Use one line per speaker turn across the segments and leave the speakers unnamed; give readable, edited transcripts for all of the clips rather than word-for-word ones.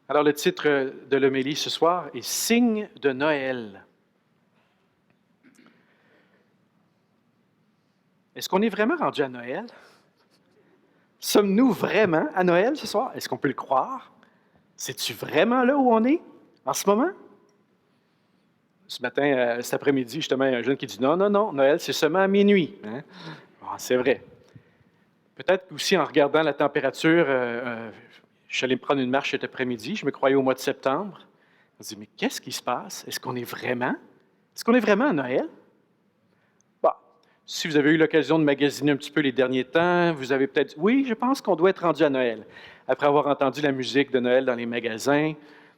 Alors, le titre de l'homélie ce soir est Signe de Noël. Est-ce qu'on est vraiment rendu à Noël? Sommes-nous vraiment à Noël ce soir? Est-ce qu'on peut le croire? C'est-tu vraiment là où on est en ce moment? Ce matin, cet après-midi, justement, il y a un jeune qui dit non, non, non, Noël, c'est seulement à minuit. Hein? Ah, c'est vrai. Peut-être aussi en regardant la température, je suis allé me prendre une marche cet après-midi, je me croyais au mois de septembre. Je me dis, mais qu'est-ce qui se passe? Est-ce qu'on est vraiment? Est-ce qu'on est vraiment à Noël? Bon, si vous avez eu l'occasion de magasiner un petit peu les derniers temps, vous avez peut-être dit, oui, je pense qu'on doit être rendu à Noël. Après avoir entendu la musique de Noël dans les magasins,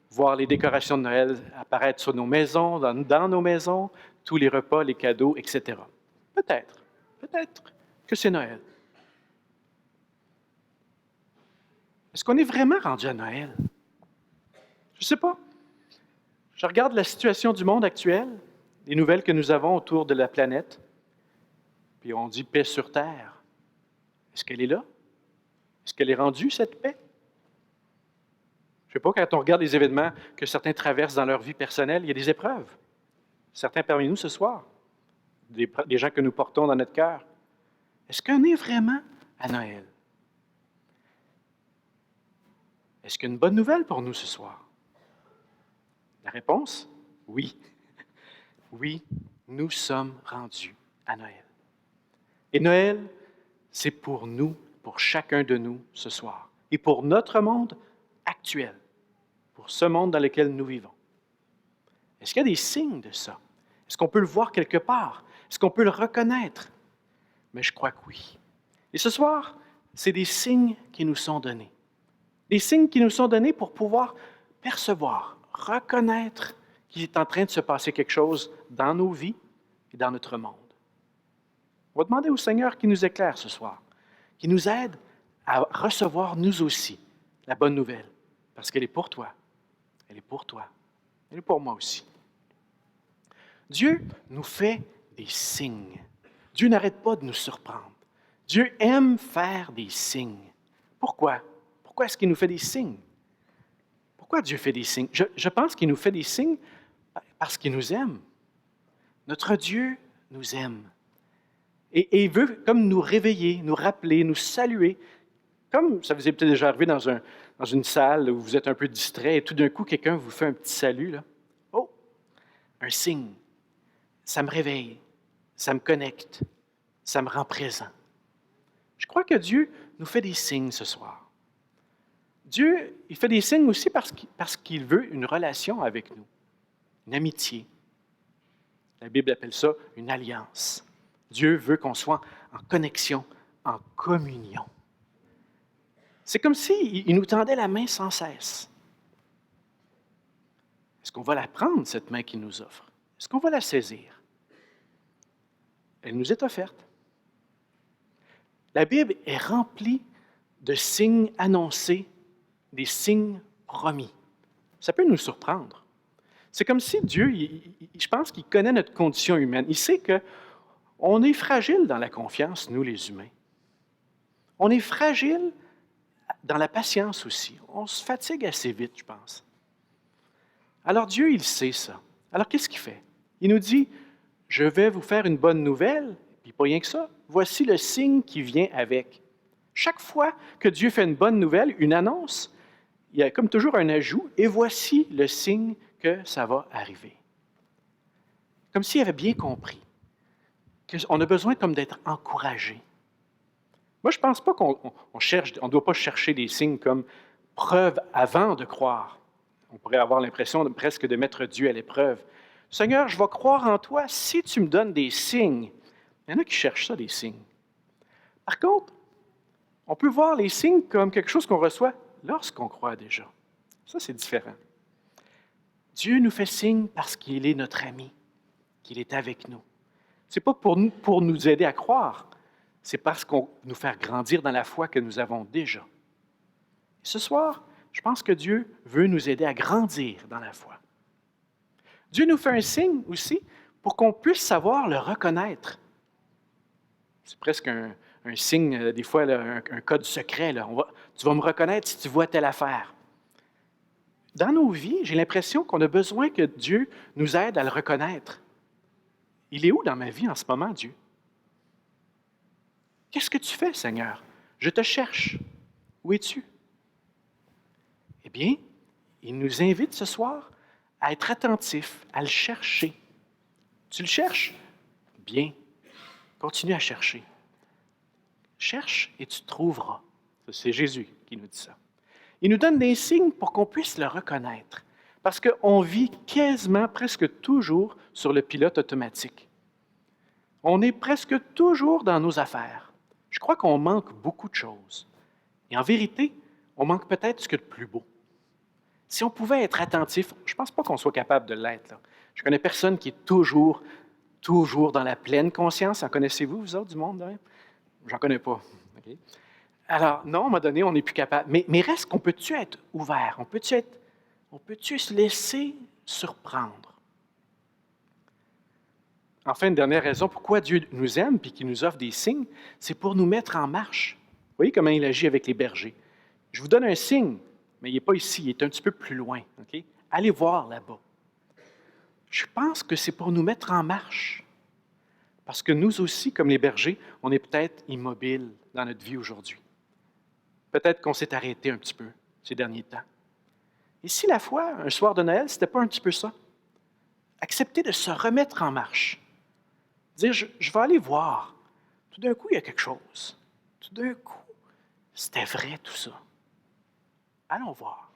voir les décorations de Noël apparaître sur nos maisons, dans nos maisons, tous les repas, les cadeaux, etc. Peut-être que c'est Noël. Est-ce qu'on est vraiment rendu à Noël? Je ne sais pas. Je regarde la situation du monde actuel, les nouvelles que nous avons autour de la planète, puis on dit paix sur terre. Est-ce qu'elle est là? Est-ce qu'elle est rendue, cette paix? Je ne sais pas, quand on regarde les événements que certains traversent dans leur vie personnelle, il y a des épreuves. Certains parmi nous ce soir, des gens que nous portons dans notre cœur. Est-ce qu'on est vraiment à Noël? Est-ce qu'il y a une bonne nouvelle pour nous ce soir? La réponse? Oui. Oui, nous sommes rendus à Noël. Et Noël, c'est pour nous, pour chacun de nous ce soir, et pour notre monde actuel, pour ce monde dans lequel nous vivons. Est-ce qu'il y a des signes de ça? Est-ce qu'on peut le voir quelque part? Est-ce qu'on peut le reconnaître? Mais je crois que oui. Et ce soir, c'est des signes qui nous sont donnés. Des signes qui nous sont donnés pour pouvoir percevoir, reconnaître qu'il est en train de se passer quelque chose dans nos vies et dans notre monde. On va demander au Seigneur qui nous éclaire ce soir, qui nous aide à recevoir nous aussi la bonne nouvelle, parce qu'elle est pour toi, elle est pour toi, elle est pour moi aussi. Dieu nous fait des signes. Dieu n'arrête pas de nous surprendre. Dieu aime faire des signes. Pourquoi? Pourquoi est-ce qu'il nous fait des signes? Pourquoi Dieu fait des signes? Je pense qu'il nous fait des signes parce qu'il nous aime. Notre Dieu nous aime. Et il veut comme nous réveiller, nous rappeler, nous saluer. Comme ça vous est peut-être déjà arrivé dans une salle où vous êtes un peu distrait et tout d'un coup, quelqu'un vous fait un petit salut. Là. Oh, un signe. Ça me réveille, ça me connecte, ça me rend présent. Je crois que Dieu nous fait des signes ce soir. Dieu, il fait des signes aussi parce qu'il veut une relation avec nous, une amitié. La Bible appelle ça une alliance. Dieu veut qu'on soit en connexion, en communion. C'est comme s'il nous tendait la main sans cesse. Est-ce qu'on va la prendre, cette main qu'il nous offre? Est-ce qu'on va la saisir? Elle nous est offerte. La Bible est remplie de signes annoncés, des signes promis. Ça peut nous surprendre. C'est comme si Dieu, je pense qu'il connaît notre condition humaine. Il sait qu'on est fragile dans la confiance, nous les humains. On est fragile dans la patience aussi. On se fatigue assez vite, je pense. Alors Dieu, il sait ça. Alors qu'est-ce qu'il fait? Il nous dit, je vais vous faire une bonne nouvelle, puis pas rien que ça, voici le signe qui vient avec. Chaque fois que Dieu fait une bonne nouvelle, une annonce, il y a comme toujours un ajout, et voici le signe que ça va arriver. Comme s'il avait bien compris qu'on a besoin comme d'être encouragé. Moi, je ne pense pas qu'on ne doit pas chercher des signes comme preuve avant de croire. On pourrait avoir l'impression presque de mettre Dieu à l'épreuve. Seigneur, je vais croire en toi si tu me donnes des signes. Il y en a qui cherchent ça, des signes. Par contre, on peut voir les signes comme quelque chose qu'on reçoit lorsqu'on croit déjà. Ça, c'est différent. Dieu nous fait signe parce qu'il est notre ami, qu'il est avec nous. Ce n'est pas pour nous aider à croire, c'est parce qu'on nous faire grandir dans la foi que nous avons déjà. Et ce soir, je pense que Dieu veut nous aider à grandir dans la foi. Dieu nous fait un signe aussi pour qu'on puisse savoir le reconnaître. C'est presque un signe, des fois, là, un code secret. Là. Tu vas me reconnaître si tu vois telle affaire. dans nos vies, j'ai l'impression qu'on a besoin que Dieu nous aide à le reconnaître. Il est où dans ma vie en ce moment, Dieu? Qu'est-ce que tu fais, Seigneur? Je te cherche. Où es-tu? Eh bien, il nous invite ce soir à être attentifs, à le chercher. Tu le cherches? Bien. Continue à chercher. Cherche et tu trouveras. C'est Jésus qui nous dit ça. Il nous donne des signes pour qu'on puisse le reconnaître. Parce qu'on vit quasiment, presque toujours sur le pilote automatique. On est presque toujours dans nos affaires. Je crois qu'on manque beaucoup de choses. Et en vérité, on manque peut-être ce que le plus beau. Si on pouvait être attentif, je ne pense pas qu'on soit capable de l'être. Là. Je connais personne qui est toujours dans la pleine conscience. En connaissez-vous, vous autres, du monde? Hein? J'en connais pas. Okay? Alors, non, à un moment donné, on n'est plus capable. Mais reste qu'on peut-tu être ouvert? On peut-tu se laisser surprendre? Enfin, une dernière raison pourquoi Dieu nous aime et qu'il nous offre des signes, c'est pour nous mettre en marche. Vous voyez comment il agit avec les bergers. Je vous donne un signe, mais il n'est pas ici, il est un petit peu plus loin. Okay? Allez voir là-bas. Je pense que c'est pour nous mettre en marche. Parce que nous aussi, comme les bergers, on est peut-être immobiles dans notre vie aujourd'hui. Peut-être qu'on s'est arrêté un petit peu ces derniers temps. Et si la foi, un soir de Noël, ce n'était pas un petit peu ça? Accepter de se remettre en marche. Dire, je vais aller voir. Tout d'un coup, il y a quelque chose. Tout d'un coup, c'était vrai tout ça. Allons voir.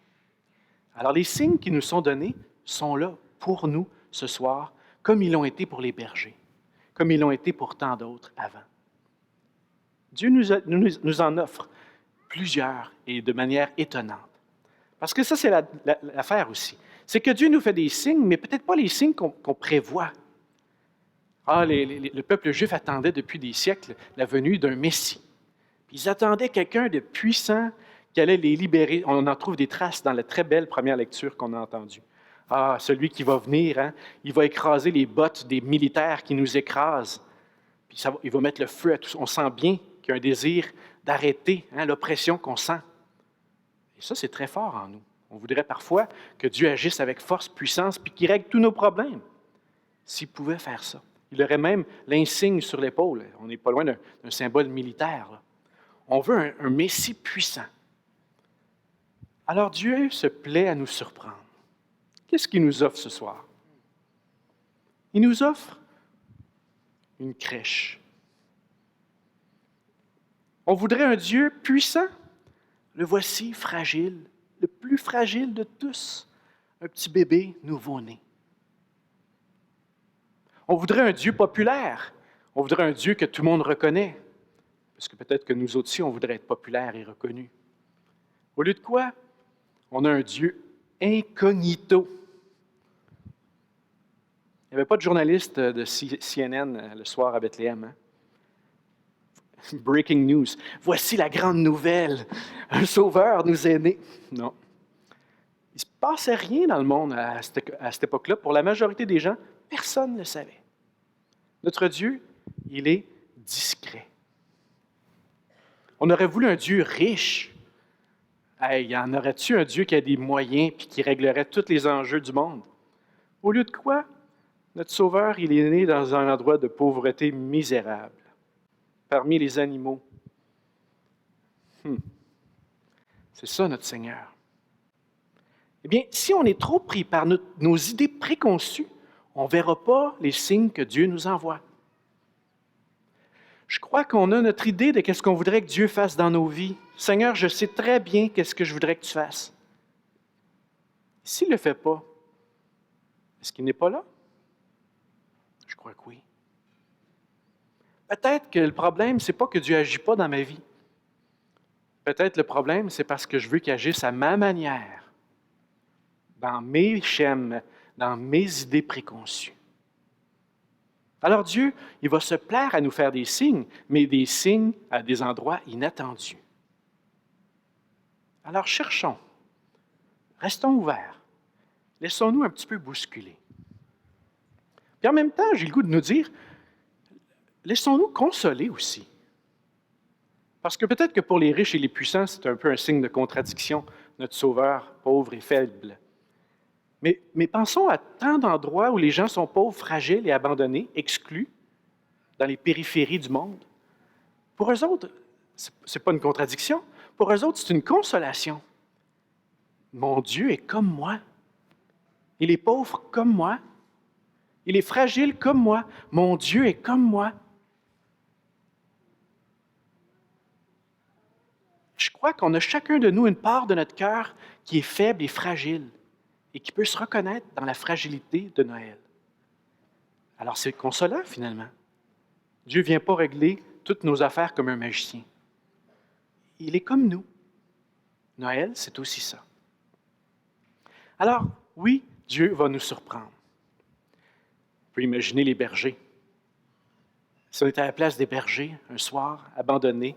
Alors, les signes qui nous sont donnés sont là pour nous ce soir, comme ils l'ont été pour les bergers, comme ils l'ont été pour tant d'autres avant. Dieu nous en offre plusieurs et de manière étonnante. Parce que ça, c'est l'affaire aussi. C'est que Dieu nous fait des signes, mais peut-être pas les signes qu'on prévoit. Le peuple juif attendait depuis des siècles la venue d'un Messie. Puis ils attendaient quelqu'un de puissant qui allait les libérer. On en trouve des traces dans la très belle première lecture qu'on a entendue. Ah, celui qui va venir, hein, il va écraser les bottes des militaires qui nous écrasent. Puis il va mettre le feu à tout ça. On sent bien qu'il y a un désir d'arrêter l'oppression qu'on sent. Et ça, c'est très fort en nous. On voudrait parfois que Dieu agisse avec force, puissance, puis qu'il règle tous nos problèmes. S'il pouvait faire ça. Il aurait même l'insigne sur l'épaule. On n'est pas loin d'un symbole militaire. Là. On veut un Messie puissant. Alors Dieu se plaît à nous surprendre. Qu'est-ce qu'il nous offre ce soir? Il nous offre une crèche. On voudrait un Dieu puissant. Le voici fragile, le plus fragile de tous, un petit bébé nouveau-né. On voudrait un Dieu populaire. On voudrait un Dieu que tout le monde reconnaît. Parce que peut-être que nous aussi, on voudrait être populaires et reconnus. Au lieu de quoi? On a un Dieu incognito. Il n'y avait pas de journaliste de CNN le soir à Bethléem. Hein? Breaking news. Voici la grande nouvelle. Un sauveur nous est né. Non. Il ne se passait rien dans le monde à cette époque-là. Pour la majorité des gens, personne ne le savait. Notre Dieu, il est discret. On aurait voulu un Dieu riche. Hey, y en aurait-tu un Dieu qui a des moyens et qui réglerait tous les enjeux du monde? Au lieu de quoi? Notre Sauveur, il est né dans un endroit de pauvreté misérable, parmi les animaux. C'est ça, notre Seigneur. Eh bien, si on est trop pris par nos idées préconçues, on ne verra pas les signes que Dieu nous envoie. Je crois qu'on a notre idée de ce qu'on voudrait que Dieu fasse dans nos vies. Seigneur, je sais très bien qu'est-ce que je voudrais que tu fasses. S'il ne le fait pas, est-ce qu'il n'est pas là? Je crois que oui. Peut-être que le problème, ce n'est pas que Dieu n'agit pas dans ma vie. Peut-être le problème, c'est parce que je veux qu'il agisse à ma manière, dans mes schèmes, dans mes idées préconçues. Alors Dieu, il va se plaire à nous faire des signes, mais des signes à des endroits inattendus. Alors cherchons, restons ouverts, laissons-nous un petit peu bousculer. Puis en même temps, j'ai le goût de nous dire, laissons-nous consoler aussi. Parce que peut-être que pour les riches et les puissants, c'est un peu un signe de contradiction, notre Sauveur pauvre et faible. Mais pensons à tant d'endroits où les gens sont pauvres, fragiles et abandonnés, exclus, dans les périphéries du monde. Pour eux autres, ce n'est pas une contradiction. Pour eux autres, c'est une consolation. Mon Dieu est comme moi. Il est pauvre comme moi. Il est fragile comme moi. Mon Dieu est comme moi. Je crois qu'on a chacun de nous une part de notre cœur qui est faible et fragile et qui peut se reconnaître dans la fragilité de Noël. Alors c'est consolant finalement. Dieu ne vient pas régler toutes nos affaires comme un magicien. Il est comme nous. Noël, c'est aussi ça. Alors, oui, Dieu va nous surprendre. On peut imaginer les bergers. Si on était à la place des bergers, un soir, abandonnés,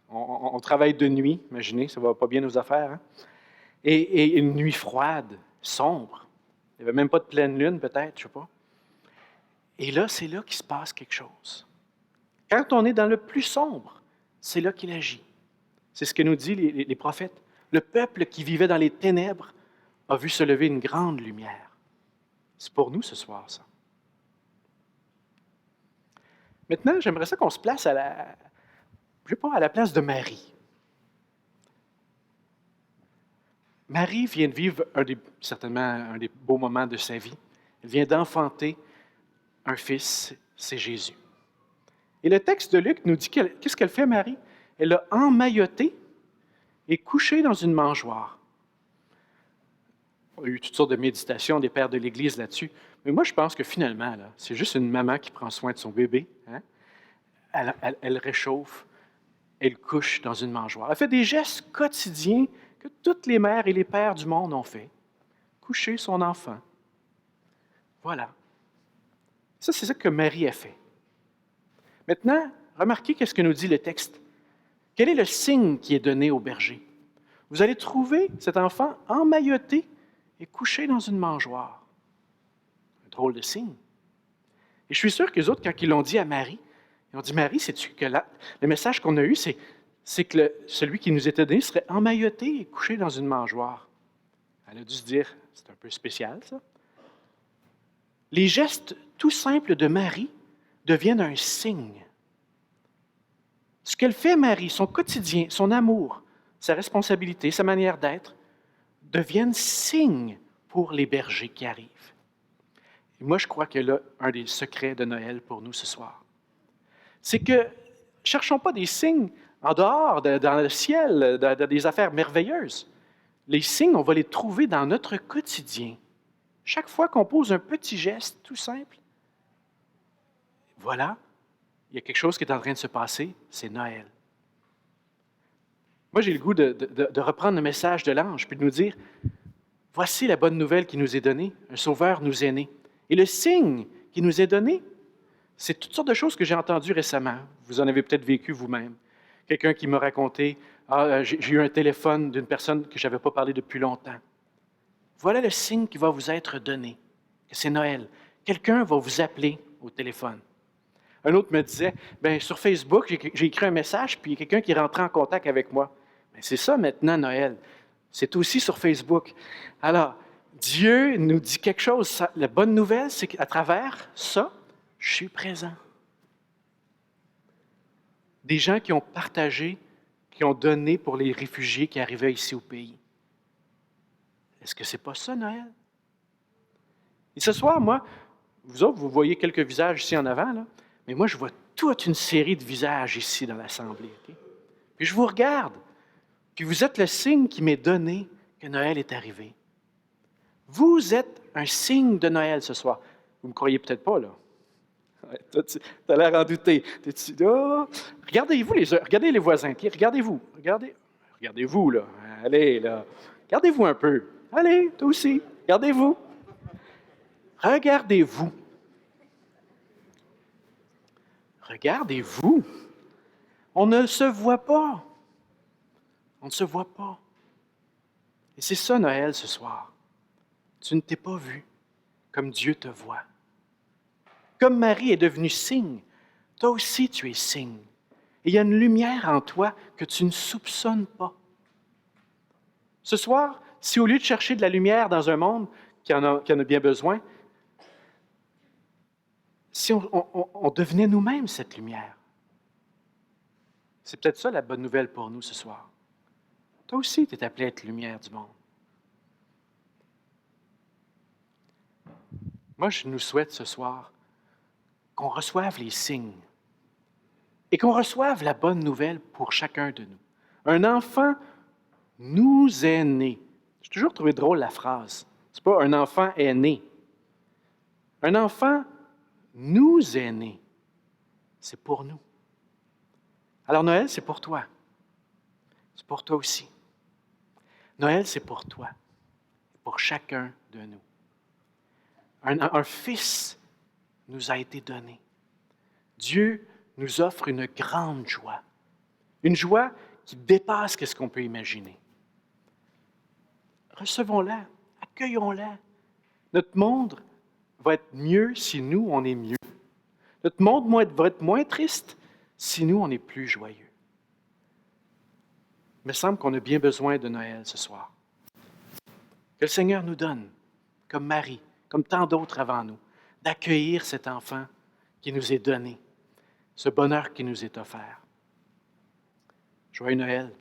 on travaille de nuit, imaginez, ça ne va pas bien nos affaires, hein? Et une nuit froide, sombre. Il n'y avait même pas de pleine lune, peut-être, je ne sais pas. Et là, c'est là qu'il se passe quelque chose. Quand on est dans le plus sombre, c'est là qu'il agit. C'est ce que nous disent les prophètes. Le peuple qui vivait dans les ténèbres a vu se lever une grande lumière. C'est pour nous ce soir, ça. Maintenant, j'aimerais ça qu'on se place à la place de Marie. Marie vient de vivre certainement un des beaux moments de sa vie. Elle vient d'enfanter un fils, c'est Jésus. Et le texte de Luc nous dit qu'est-ce qu'elle fait, Marie? Elle l'a emmailloté et couché dans une mangeoire. Il y a eu toutes sortes de méditations des pères de l'Église là-dessus. Mais moi, je pense que finalement, là, c'est juste une maman qui prend soin de son bébé. Hein? Elle réchauffe, elle couche dans une mangeoire. Elle fait des gestes quotidiens que toutes les mères et les pères du monde ont fait. Coucher son enfant. Voilà. Ça, c'est ça que Marie a fait. Maintenant, remarquez qu'est-ce que nous dit le texte. Quel est le signe qui est donné au berger? Vous allez trouver cet enfant emmailloté et couché dans une mangeoire. Un drôle de signe. Et je suis sûr que les autres, quand ils l'ont dit à Marie, ils ont dit, Marie, sais-tu que le message qu'on a eu, c'est que celui qui nous était donné serait emmailloté et couché dans une mangeoire. Elle a dû se dire, c'est un peu spécial, ça. Les gestes tout simples de Marie deviennent un signe. Ce qu'elle fait, Marie, son quotidien, son amour, sa responsabilité, sa manière d'être, deviennent signes pour les bergers qui arrivent. Et moi, je crois que là, un des secrets de Noël pour nous ce soir, c'est que cherchons pas des signes en dehors, dans le ciel, dans des affaires merveilleuses. Les signes, on va les trouver dans notre quotidien. Chaque fois qu'on pose un petit geste tout simple, voilà, il y a quelque chose qui est en train de se passer, c'est Noël. Moi, j'ai le goût de reprendre le message de l'ange, puis de nous dire, voici la bonne nouvelle qui nous est donnée, un sauveur nous est né. Et le signe qui nous est donné, c'est toutes sortes de choses que j'ai entendues récemment. Vous en avez peut-être vécu vous-même. Quelqu'un qui m'a raconté, j'ai eu un téléphone d'une personne que je n'avais pas parlé depuis longtemps. Voilà le signe qui va vous être donné, que c'est Noël. Quelqu'un va vous appeler au téléphone. Un autre me disait, sur Facebook, j'ai écrit un message, puis il y a quelqu'un qui est rentré en contact avec moi. C'est ça maintenant, Noël. C'est aussi sur Facebook. Alors, Dieu nous dit quelque chose. La bonne nouvelle, c'est qu'à travers ça, je suis présent. Des gens qui ont partagé, qui ont donné pour les réfugiés qui arrivaient ici au pays. Est-ce que ce n'est pas ça, Noël? Et ce soir, moi, vous autres, vous voyez quelques visages ici en avant, là, mais moi, je vois toute une série de visages ici dans l'Assemblée. Okay? Puis je vous regarde, puis vous êtes le signe qui m'est donné que Noël est arrivé. Vous êtes un signe de Noël ce soir. Vous ne me croyez peut-être pas, là. Ouais, toi, tu as l'air en douter. Oh. Regardez les voisins. Okay? Regardez-vous, là. Allez, là. Regardez-vous un peu. Allez, toi aussi. Regardez-vous. Regardez-vous. Regardez-vous. On ne se voit pas. On ne se voit pas. Et c'est ça, Noël, ce soir. Tu ne t'es pas vu comme Dieu te voit. Comme Marie est devenue signe, toi aussi tu es signe. Et il y a une lumière en toi que tu ne soupçonnes pas. Ce soir, si au lieu de chercher de la lumière dans un monde qui en a bien besoin, si on devenait nous-mêmes cette lumière? C'est peut-être ça la bonne nouvelle pour nous ce soir. Toi aussi, tu es appelé à être lumière du monde. Moi, je nous souhaite ce soir qu'on reçoive les signes et qu'on reçoive la bonne nouvelle pour chacun de nous. Un enfant nous est né. J'ai toujours trouvé drôle la phrase. C'est pas un enfant est né. Un enfant nous est né. C'est pour nous. Alors Noël, c'est pour toi. C'est pour toi aussi. Noël, c'est pour toi. Pour chacun de nous. Un fils nous a été donné. Dieu nous offre une grande joie. Une joie qui dépasse ce qu'on peut imaginer. Recevons-la, accueillons-la. Notre monde va être mieux si nous, on est mieux. Notre monde va être moins triste si nous, on est plus joyeux. Il me semble qu'on a bien besoin de Noël ce soir. Que le Seigneur nous donne, comme Marie, comme tant d'autres avant nous, d'accueillir cet enfant qui nous est donné, ce bonheur qui nous est offert. Joyeux Noël.